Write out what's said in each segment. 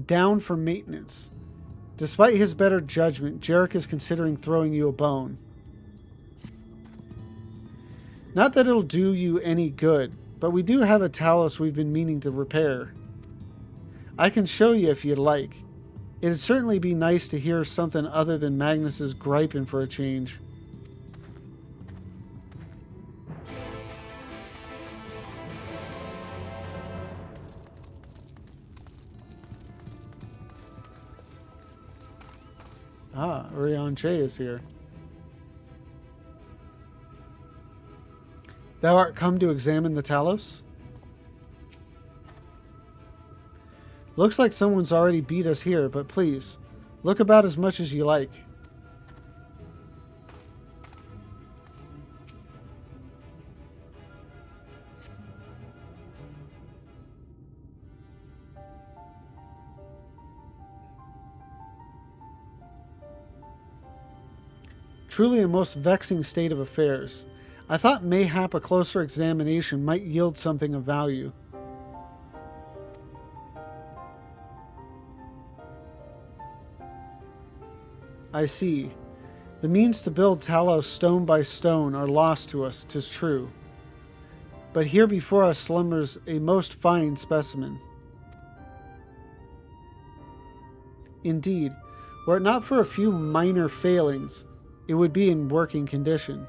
Down for maintenance. Despite his better judgment, Jarek is considering throwing you a bone. Not that it'll do you any good, but we do have a Talos we've been meaning to repair. I can show you if you'd like. It'd certainly be nice to hear something other than Magnus's griping for a change. Ah, Urian Che is here. Thou art come to examine the Talos? Looks like someone's already beat us here, but please, look about as much as you like. Truly a most vexing state of affairs. I thought mayhap a closer examination might yield something of value. I see. The means to build Talos stone by stone are lost to us, 'tis true. But here before us slumbers a most fine specimen. Indeed, were it not for a few minor failings, it would be in working condition.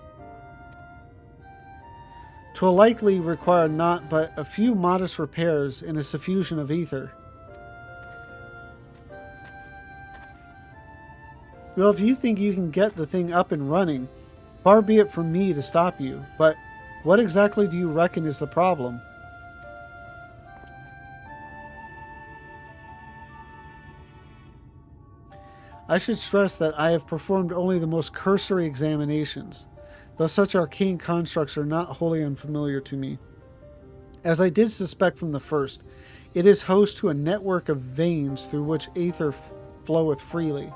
'Twill likely require naught but a few modest repairs and a suffusion of ether. Well, if you think you can get the thing up and running, far be it from me to stop you, but what exactly do you reckon is the problem? I should stress that I have performed only the most cursory examinations, though such arcane constructs are not wholly unfamiliar to me. As I did suspect from the first, it is host to a network of veins through which aether floweth freely.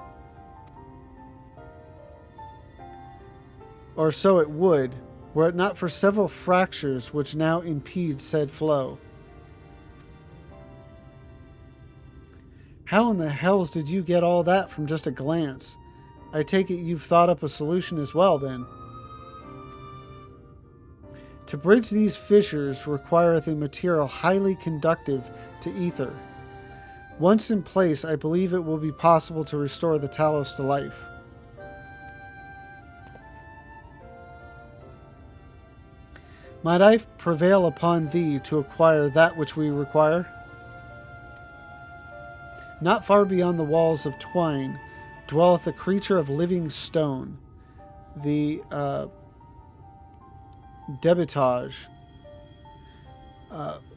Or so it would, were it not for several fractures which now impede said flow. How in the hells did you get all that from just a glance? I take it you've thought up a solution as well, then. To bridge these fissures requireth a material highly conductive to ether. Once in place, I believe it will be possible to restore the Talos to life. Might I prevail upon thee to acquire that which we require? Not far beyond the walls of twine dwelleth a creature of living stone, the debitage.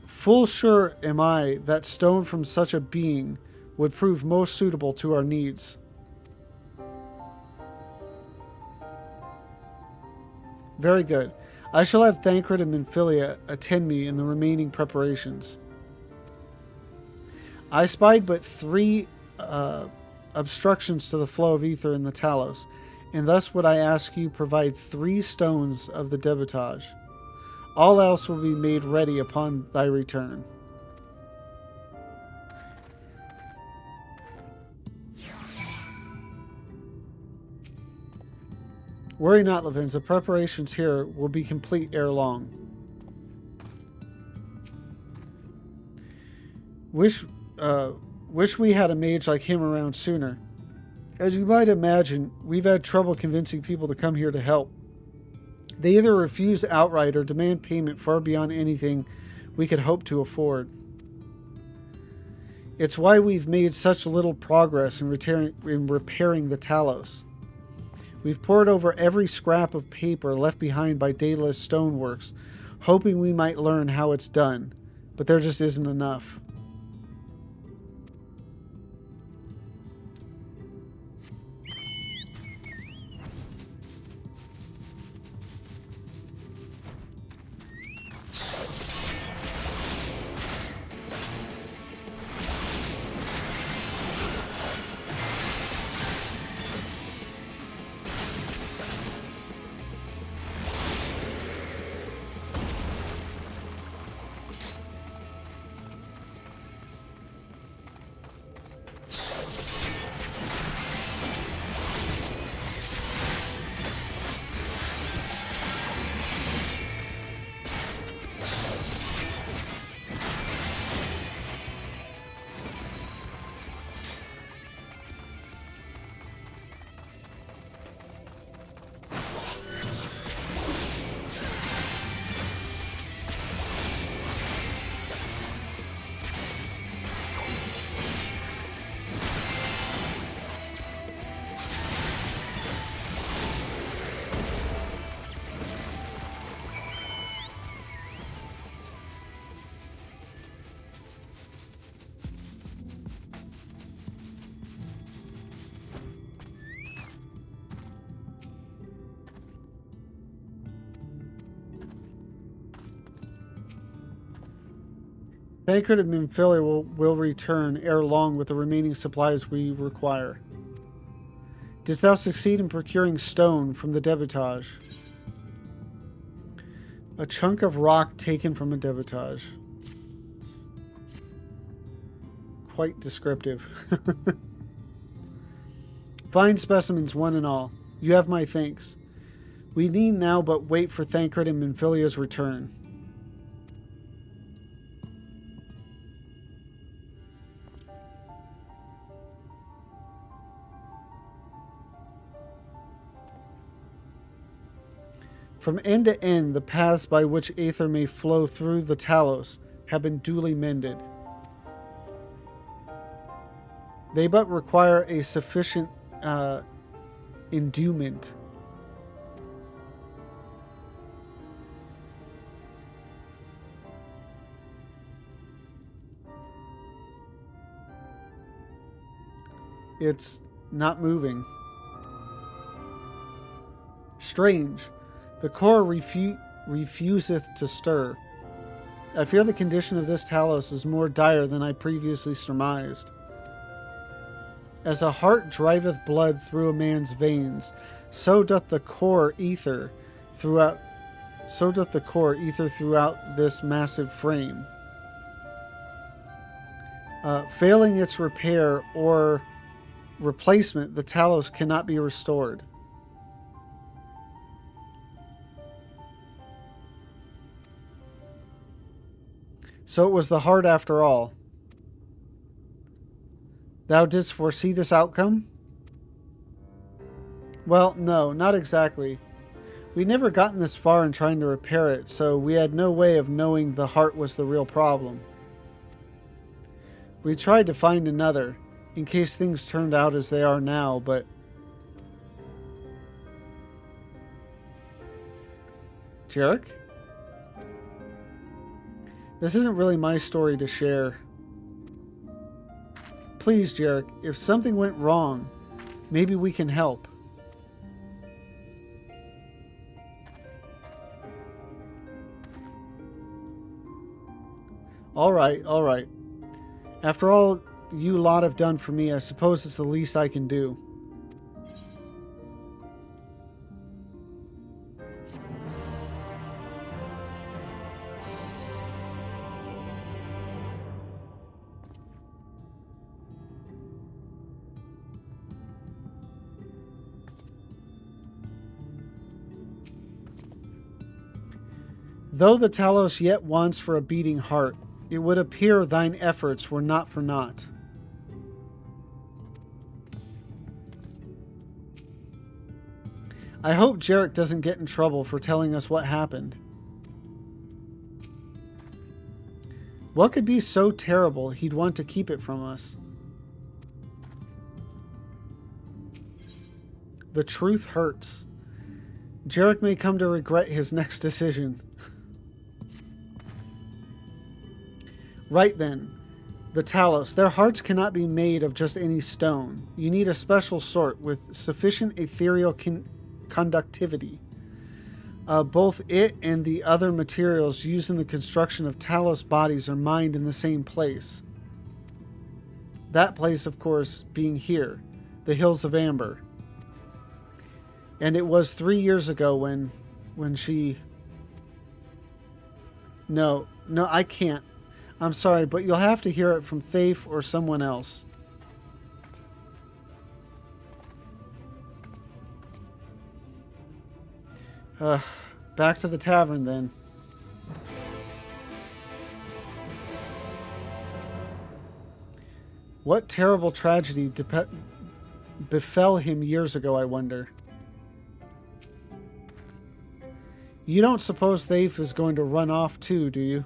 Full sure am I that stone from such a being would prove most suitable to our needs. Very good. I shall have Thancred and Minfilia attend me in the remaining preparations. I spied but 3 obstructions to the flow of ether in the Talos, and thus would I ask you provide 3 stones of the debitage. All else will be made ready upon thy return. Worry not, Levins. The preparations here will be complete ere long. Wish we had a mage like him around sooner. As you might imagine, we've had trouble convincing people to come here to help. They either refuse outright or demand payment far beyond anything we could hope to afford. It's why we've made such little progress in repairing the Talos. We've pored over every scrap of paper left behind by Daedalus Stoneworks, hoping we might learn how it's done, but there just isn't enough. Thancred and Minfilia will return ere long with the remaining supplies we require. Didst thou succeed in procuring stone from the debitage? A chunk of rock taken from a debitage. Quite descriptive. Fine specimens, one and all. You have my thanks. We need now but wait for Thancred and Minfilia's return. From end to end, the paths by which Aether may flow through the Talos have been duly mended. They but require a sufficient endowment. It's not moving. Strange. The core refuseth to stir. I fear the condition of this Talos is more dire than I previously surmised. As a heart driveth blood through a man's veins, so doth the core ether throughout this massive frame. Failing its repair or replacement, the Talos cannot be restored. So it was the heart after all. Thou didst foresee this outcome? Well, no, not exactly. We'd never gotten this far in trying to repair it, so we had no way of knowing the heart was the real problem. We tried to find another, in case things turned out as they are now, but... Jarek? This isn't really my story to share. Please, Jarek, if something went wrong, maybe we can help. All right. After all you lot have done for me, I suppose it's the least I can do. Though the Talos yet wants for a beating heart, it would appear thine efforts were not for naught. I hope Jarek doesn't get in trouble for telling us what happened. What could be so terrible he'd want to keep it from us? The truth hurts. Jarek may come to regret his next decision. Right then, the Talos. Their hearts cannot be made of just any stone. You need a special sort with sufficient ethereal conductivity. Both it and the other materials used in the construction of Talos bodies are mined in the same place. That place, of course, being here, the Hills of Amber. And it was 3 years ago when she... No, I can't. I'm sorry, but you'll have to hear it from Thafe or someone else. Back to the tavern then. What terrible tragedy befell him years ago, I wonder. You don't suppose Thafe is going to run off too, do you?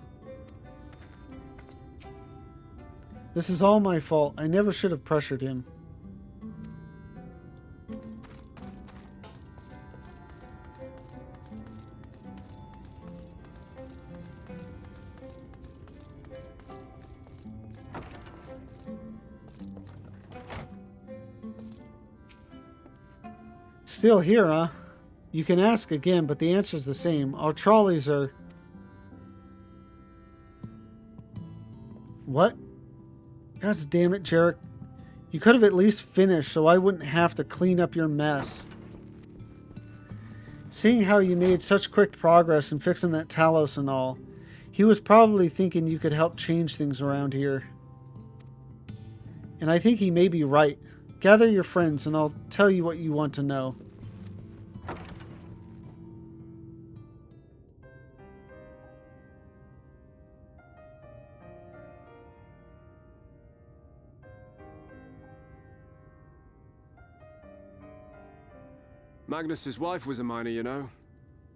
This is all my fault. I never should have pressured him. Still here, huh? You can ask again, but the answer's the same. Our trolleys are... What? God damn it, Jarek. You could have at least finished so I wouldn't have to clean up your mess. Seeing how you made such quick progress in fixing that Talos and all, he was probably thinking you could help change things around here. And I think he may be right. Gather your friends and I'll tell you what you want to know. Magnus's wife was a miner, you know.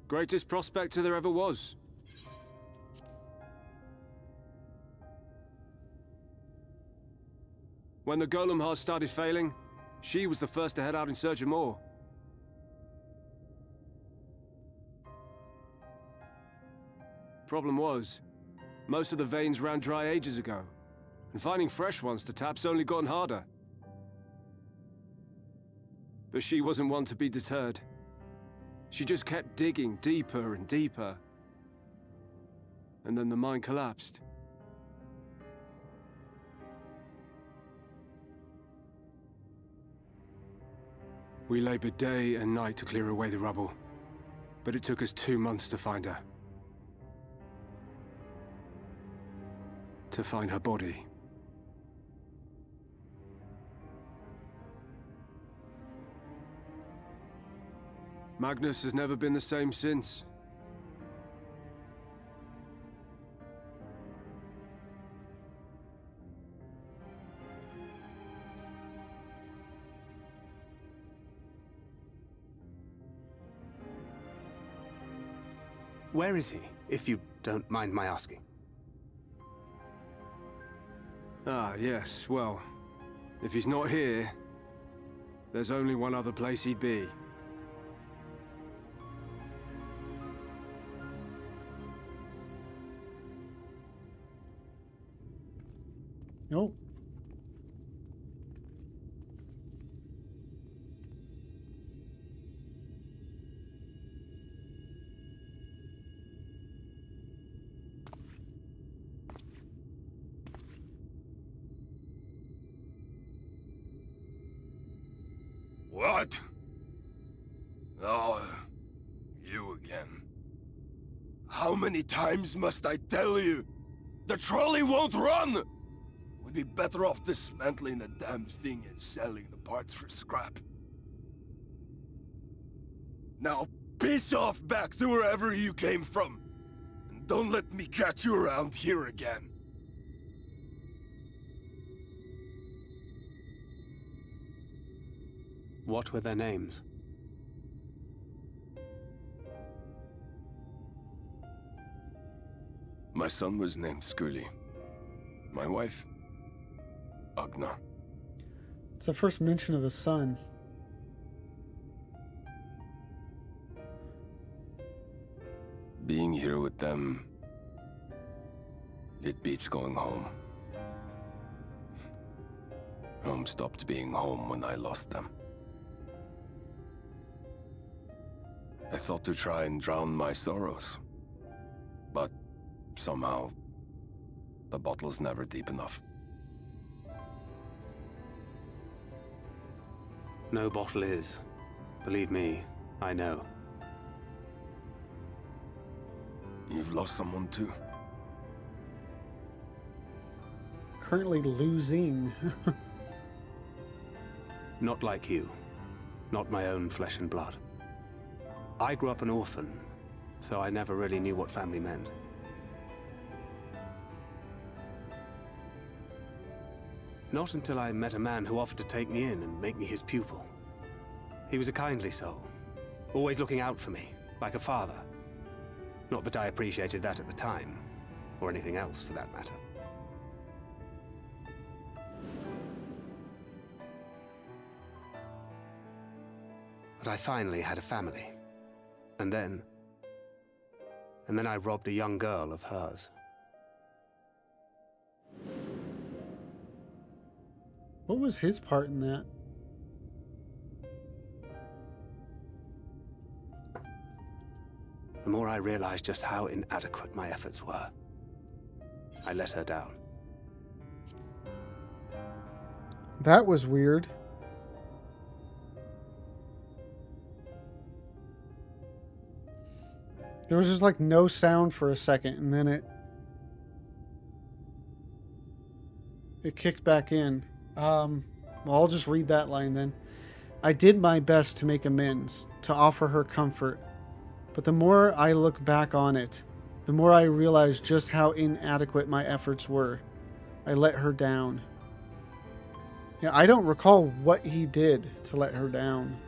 Greatest prospector there ever was. When the golem heart started failing, she was the first to head out in search of more. Problem was, most of the veins ran dry ages ago, and finding fresh ones to tap's only gotten harder. But she wasn't one to be deterred. She just kept digging deeper and deeper. And then the mine collapsed. We labored day and night to clear away the rubble, but it took us 2 months to find her. To find her body. Magnus has never been the same since. Where is he, if you don't mind my asking? Ah, yes, well, if he's not here, there's only one other place he'd be. Nope. What? Oh, you again. How many times must I tell you? The trolley won't run! We'd be better off dismantling the damn thing and selling the parts for scrap. Now, piss off back to wherever you came from. And don't let me catch you around here again. What were their names? My son was named Scully. My wife, Agna. It's the first mention of a son. Being here with them, it beats going home. Home stopped being home when I lost them. I thought to try and drown my sorrows, but somehow, the bottle's never deep enough. No bottle is. Believe me, I know. You've lost someone too? Currently losing. Not like you. Not my own flesh and blood. I grew up an orphan, so I never really knew what family meant. Not until I met a man who offered to take me in and make me his pupil. He was a kindly soul, always looking out for me, like a father. Not that I appreciated that at the time, or anything else for that matter. But I finally had a family. And then I robbed a young girl of hers. What was his part in that? The more I realized just how inadequate my efforts were, I let her down. That was weird. There was just like no sound for a second, and then it kicked back in. Well, I'll just read that line then. I did my best to make amends, to offer her comfort. But the more I look back on it, the more I realize just how inadequate my efforts were. I let her down. Yeah, I don't recall what he did to let her down.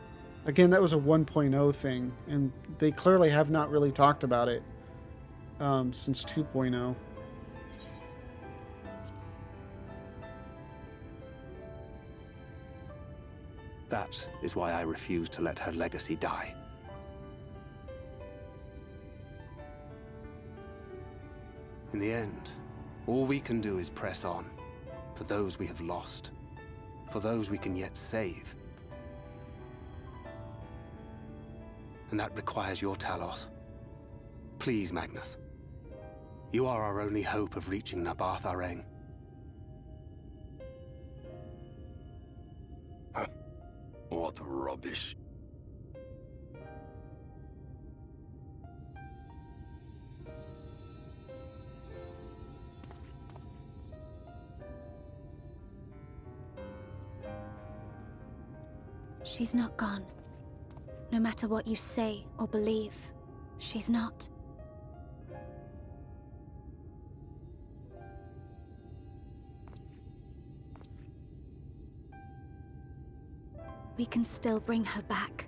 Again, that was a 1.0 thing, and they clearly have not really talked about it since 2.0. That is why I refuse to let her legacy die. In the end, all we can do is press on, for those we have lost, for those we can yet save. And that requires your Talos. Please, Magnus. You are our only hope of reaching Nabarth Areng. What rubbish. She's not gone. No matter what you say or believe, she's not. We can still bring her back.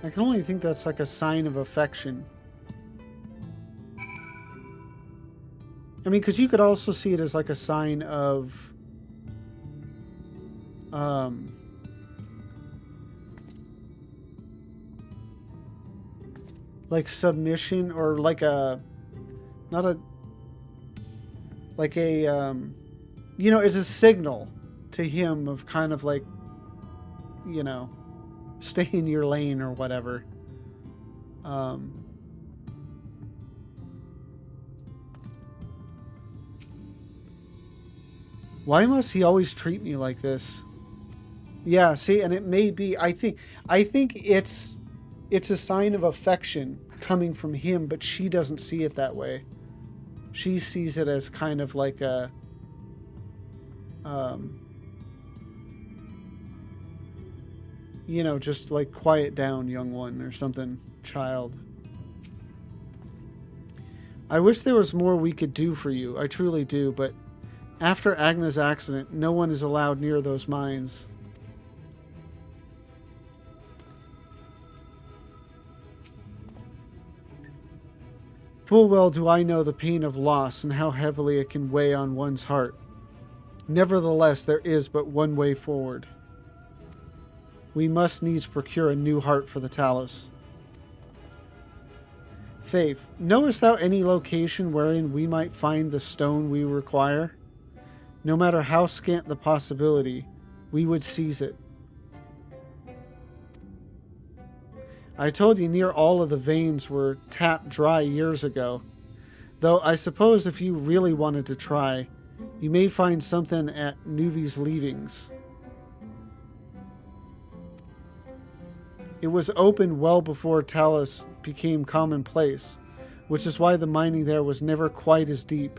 I can only think that's like a sign of affection. I mean, because you could also see it as like a sign of like submission, or like a not a like a you know, it's a signal to him of kind of like, you know, stay in your lane or whatever. Why must he always treat me like this? Yeah, see, and it may be, I think it's a sign of affection coming from him, but she doesn't see it that way. She sees it as kind of like a you know, just like quiet down, young one, or something, child. I wish there was more we could do for you. I truly do, but after Agna's accident, no one is allowed near those mines. Full well do I know the pain of loss and how heavily it can weigh on one's heart. Nevertheless, there is but one way forward. We must needs procure a new heart for the Talos. Faith, knowest thou any location wherein we might find the stone we require? No matter how scant the possibility, we would seize it. I told you near all of the veins were tapped dry years ago. Though I suppose if you really wanted to try, you may find something at Nuvi's leavings. It was opened well before Talos became commonplace, which is why the mining there was never quite as deep.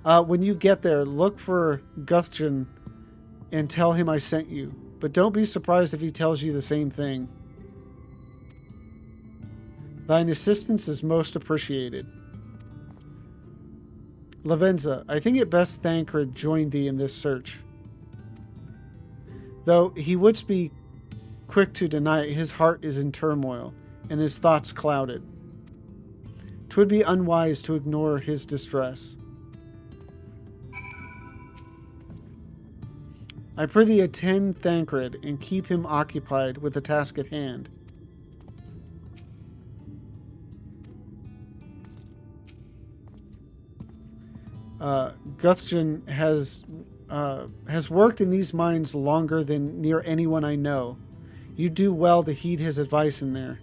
When you get there, look for Guthjun and tell him I sent you, but don't be surprised if he tells you the same thing. Thine assistance is most appreciated. Lavenza, I think it best Thancred joined thee in this search. Though he would be quick to deny it, his heart is in turmoil, and his thoughts clouded. 'Twould be unwise to ignore his distress. I prithee attend Thancred and keep him occupied with the task at hand. Guthgen has worked in these mines longer than near anyone I know. You do well to heed his advice in there.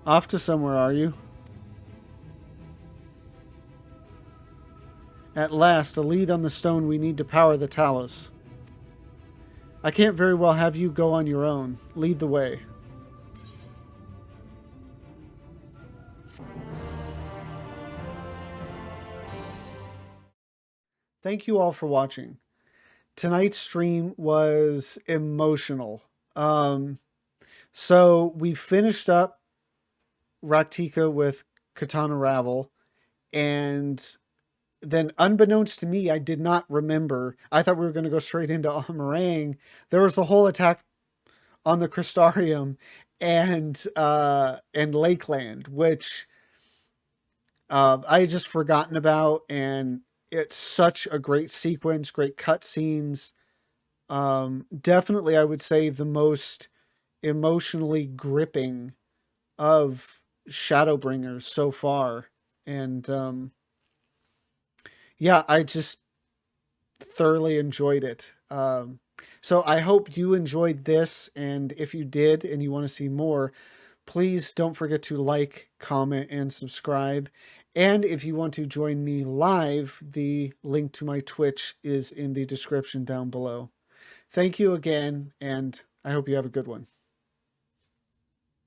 Off to somewhere, are you? At last, a lead on the stone we need to power the Talus. I can't very well have you go on your own. Lead the way. Thank you all for watching. Tonight's stream was emotional. So we finished up Raktika with Katana Ravel, and then unbeknownst to me, I did not remember. I thought we were going to go straight into Amarang. There was the whole attack on the Crystarium and Lakeland, which I had just forgotten about, and it's such a great sequence, great cutscenes. Definitely, I would say the most emotionally gripping of Shadowbringers so far. And yeah, I just thoroughly enjoyed it. So I hope you enjoyed this, and if you did and you want to see more, please don't forget to like, comment, and subscribe. And if you want to join me live, the link to my Twitch is in the description down below. Thank you again, and I hope you have a good one.